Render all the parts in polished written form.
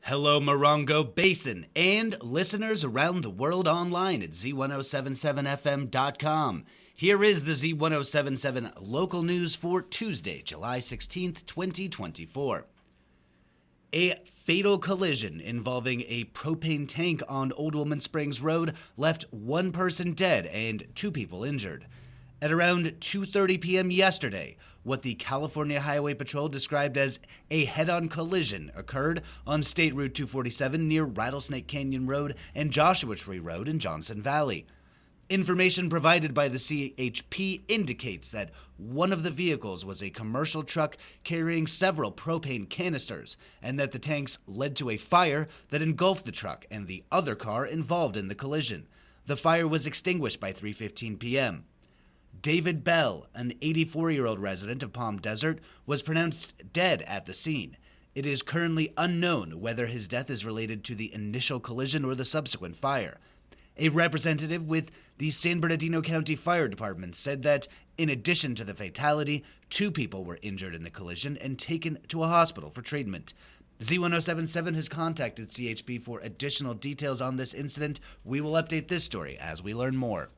Hello, Morongo Basin, and listeners around the world online at Z107.7 FM.com. Here is the Z107.7 Local News for Tuesday, July 16th, 2024. A fatal collision involving a propane tank on Old Woman Springs Road left one person dead and two people injured. At around 2:30 p.m. yesterday, what the California Highway Patrol described as a head-on collision occurred on State Route 247 near Rattlesnake Canyon Road and Joshua Tree Road in Johnson Valley. Information provided by the CHP indicates that one of the vehicles was a commercial truck carrying several propane canisters, and that the tanks led to a fire that engulfed the truck and the other car involved in the collision. The fire was extinguished by 3:15 p.m. David Bell, an 84-year-old resident of Palm Desert, was pronounced dead at the scene. It is currently unknown whether his death is related to the initial collision or the subsequent fire. A representative with the San Bernardino County Fire Department said that, in addition to the fatality, two people were injured in the collision and taken to a hospital for treatment. Z107.7 has contacted CHP for additional details on this incident. We will update this story as we learn more.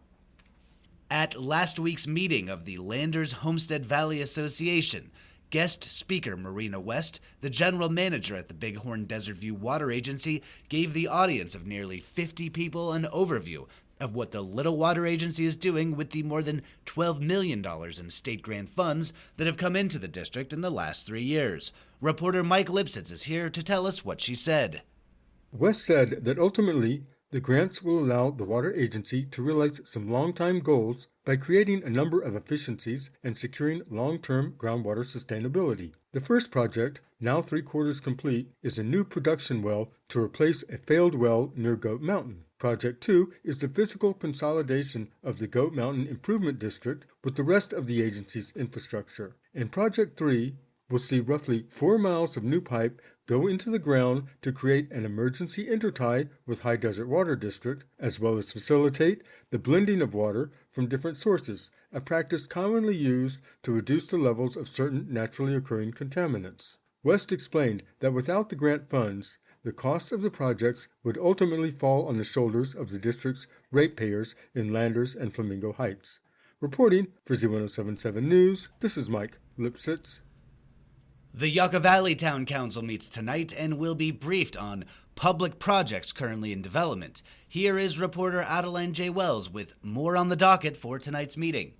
At last week's meeting of the Landers Homestead Valley Association, guest speaker Marina West, the general manager at the Bighorn Desert View Water Agency, gave the audience of nearly 50 people an overview of what the Little Water Agency is doing with the more than $12 million in state grant funds that have come into the district in the last 3 years. Reporter Mike Lipsitz is here to tell us what she said. West said that ultimately, the grants will allow the water agency to realize some long-time goals by creating a number of efficiencies and securing long-term groundwater sustainability. The first project, now 3/4 complete, is a new production well to replace a failed well near Goat Mountain. Project 2 is the physical consolidation of the Goat Mountain Improvement District with the rest of the agency's infrastructure. And Project 3 will see roughly 4 miles of new pipe go into the ground to create an emergency intertie with High Desert Water District, as well as facilitate the blending of water from different sources, a practice commonly used to reduce the levels of certain naturally occurring contaminants. West explained that without the grant funds, the cost of the projects would ultimately fall on the shoulders of the district's ratepayers in Landers and Flamingo Heights. Reporting for Z107.7 News, this is Mike Lipsitz. The Yucca Valley Town Council meets tonight and will be briefed on public projects currently in development. Here is reporter Adeline J. Wells with more on the docket for tonight's meeting.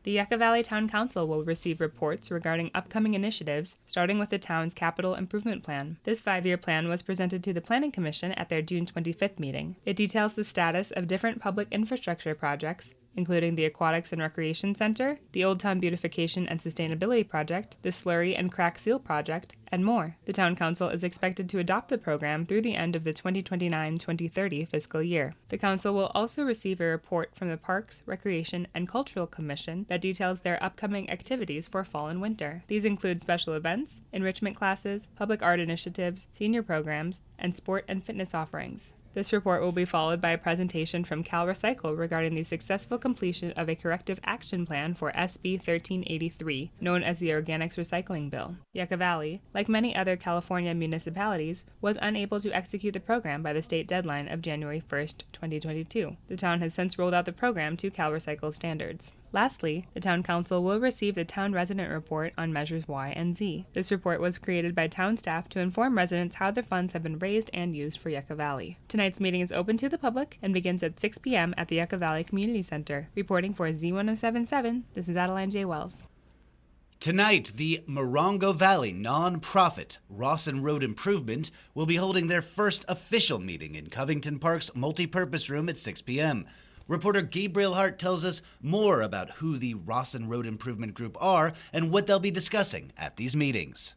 The Yucca Valley Town Council will receive reports regarding upcoming initiatives, starting with the town's capital improvement plan. This 5-year plan was presented to the Planning Commission at their June 25th meeting. It details the status of different public infrastructure projects, including the Aquatics and Recreation Center, the Old Town Beautification and Sustainability Project, the Slurry and Crack Seal Project, and more. The Town Council is expected to adopt the program through the end of the 2029-2030 fiscal year. The Council will also receive a report from the Parks, Recreation, and Cultural Commission that details their upcoming activities for fall and winter. These include special events, enrichment classes, public art initiatives, senior programs, and sport and fitness offerings. This report will be followed by a presentation from Cal Recycle regarding the successful completion of a corrective action plan for SB 1383, known as the Organics Recycling Bill. Yucca Valley, like many other California municipalities, was unable to execute the program by the state deadline of January 1st, 2022. The town has since rolled out the program to Cal Recycle standards. Lastly, the Town Council will receive the Town Resident Report on Measures Y and Z. This report was created by town staff to inform residents how the funds have been raised and used for Yucca Valley. Tonight's meeting is open to the public and begins at 6 p.m. at the Yucca Valley Community Center. Reporting for Z107.7, this is Adeline J. Wells. Tonight, the Morongo Valley nonprofit Rawson Road Improvement will be holding their first official meeting in Covington Park's multipurpose room at 6 p.m. Reporter Gabriel Hart tells us more about who the Rawson Road Improvement Group are and what they'll be discussing at these meetings.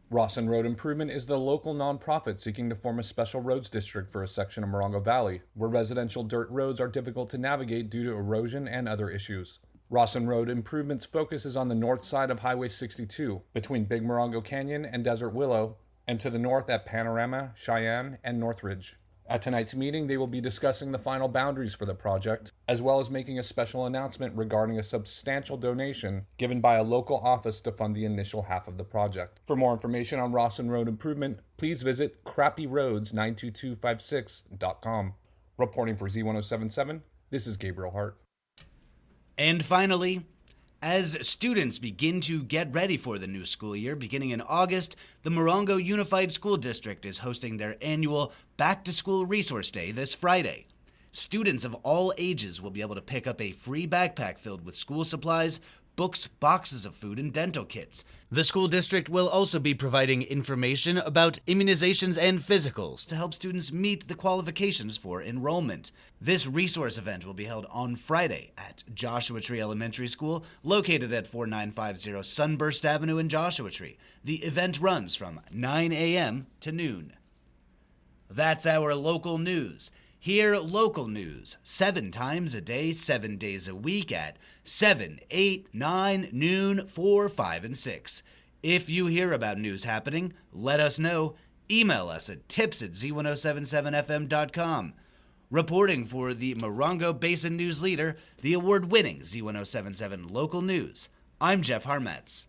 Rawson Road Improvement is the local nonprofit seeking to form a special roads district for a section of Morongo Valley, where residential dirt roads are difficult to navigate due to erosion and other issues. Rawson Road Improvement's focus is on the north side of Highway 62, between Big Morongo Canyon and Desert Willow, and to the north at Panorama, Cheyenne, and Northridge. At tonight's meeting, they will be discussing the final boundaries for the project, as well as making a special announcement regarding a substantial donation given by a local office to fund the initial half of the project. For more information on Rawson Road improvement, please visit crappyroads92256.com. Reporting for Z107.7, this is Gabriel Hart. And finally, as students begin to get ready for the new school year, beginning in August, the Morongo Unified School District is hosting their annual Back to School Resource Day this Friday. Students of all ages will be able to pick up a free backpack filled with school supplies, books, boxes of food, and dental kits. The school district will also be providing information about immunizations and physicals to help students meet the qualifications for enrollment. This resource event will be held on Friday at Joshua Tree Elementary School, located at 4950 Sunburst Avenue in Joshua Tree. The event runs from 9 a.m. to noon. That's our local news. Hear local news 7 times a day, 7 days a week at 7, 8, 9, noon, 4, 5, and 6. If you hear about news happening, let us know. Email us at tips@z1077fm.com. Reporting for the Morongo Basin News Leader, the award-winning Z107.7 Local News, I'm Jeff Harmetz.